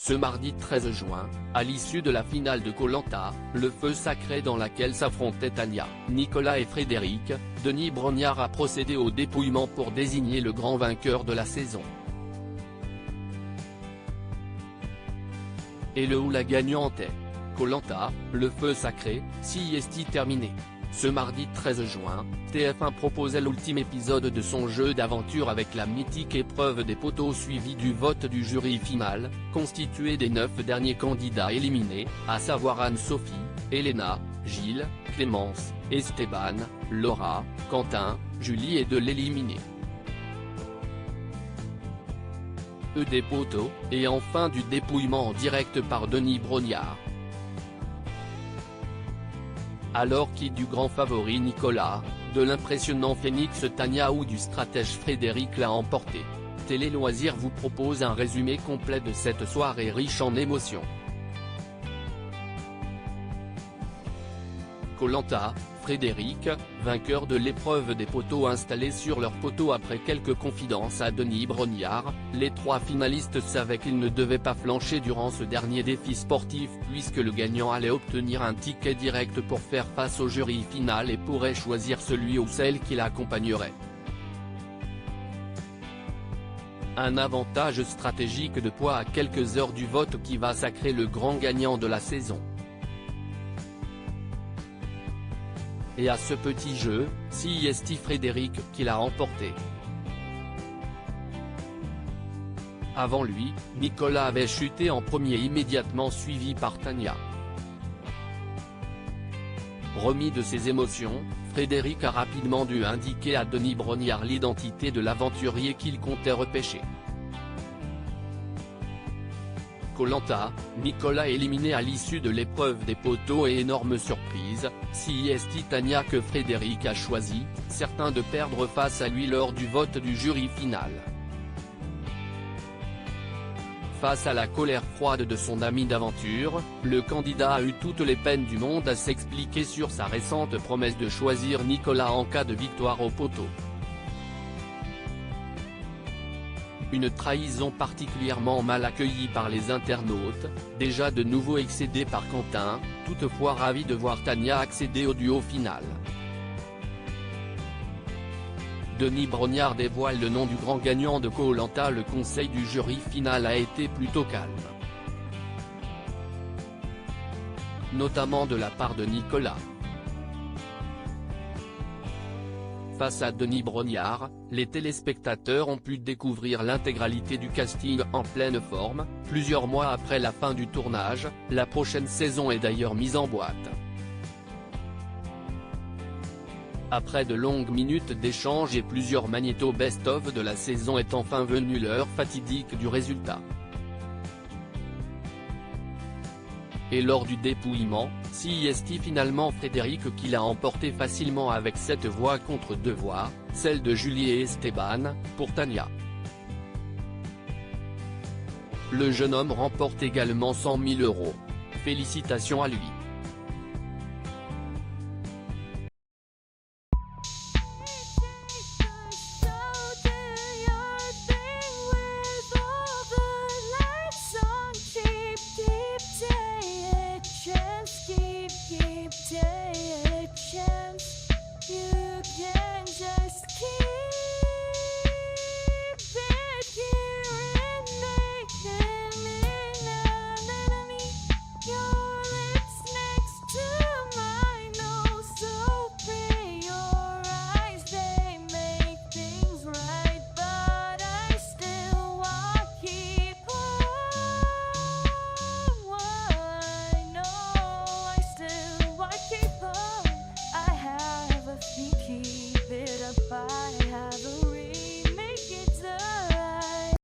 Ce mardi 13 juin, à l'issue de la finale de Koh Lanta, le feu sacré dans laquelle s'affrontaient Tania, Nicolas et Frédéric, Denis Brognard a procédé au dépouillement pour désigner le grand vainqueur de la saison. Et le ou la gagnante est Koh Lanta, le feu sacré, CIST terminé. Ce mardi 13 juin, TF1 proposait l'ultime épisode de son jeu d'aventure avec la mythique épreuve des poteaux suivie du vote du jury final, constitué des 9 derniers candidats éliminés, à savoir Anne-Sophie, Elena, Gilles, Clémence, Esteban, Laura, Quentin, Julie et de l'éliminé. Des poteaux, et enfin du dépouillement en direct par Denis Brognard. Alors qui du grand favori Nicolas, de l'impressionnant Phénix Tania ou du stratège Frédéric l'a emporté. Télé Loisirs vous propose un résumé complet de cette soirée riche en émotions. Koh Lanta, Frédéric, vainqueur de l'épreuve des poteaux installés sur leur poteau après quelques confidences à Denis Brognard, les 3 finalistes savaient qu'ils ne devaient pas flancher durant ce dernier défi sportif puisque le gagnant allait obtenir un ticket direct pour faire face au jury final et pourrait choisir celui ou celle qui l'accompagnerait. Un avantage stratégique de poids à quelques heures du vote qui va sacrer le grand gagnant de la saison. Et à ce petit jeu, CIST Frédéric qui l'a emporté. Avant lui, Nicolas avait chuté en premier immédiatement suivi par Tania. Remis de ses émotions, Frédéric a rapidement dû indiquer à Denis Brognard l'identité de l'aventurier qu'il comptait repêcher. Koh Lanta, Nicolas éliminé à l'issue de l'épreuve des poteaux et énorme surprise, CIST Tania que Frédéric a choisi, certain de perdre face à lui lors du vote du jury final. Face à la colère froide de son ami d'aventure, le candidat a eu toutes les peines du monde à s'expliquer sur sa récente promesse de choisir Nicolas en cas de victoire au poteau. Une trahison particulièrement mal accueillie par les internautes, déjà de nouveau excédés par Quentin, toutefois ravi de voir Tania accéder au duo final. Denis Brognard dévoile le nom du grand gagnant de Koh Lanta. Le conseil du jury final a été plutôt calme. Notamment de la part de Nicolas. Face à Denis Brognard, les téléspectateurs ont pu découvrir l'intégralité du casting en pleine forme. Plusieurs mois après la fin du tournage, la prochaine saison est d'ailleurs mise en boîte. Après de longues minutes d'échange et plusieurs magnétos best-of de la saison est enfin venue l'heure fatidique du résultat. Et lors du dépouillement, CIST finalement Frédéric qui l'a emporté facilement avec 7 voix contre 2 voix, celle de Julie et Esteban, pour Tania. Le jeune homme remporte également 100 000 €. Félicitations à lui.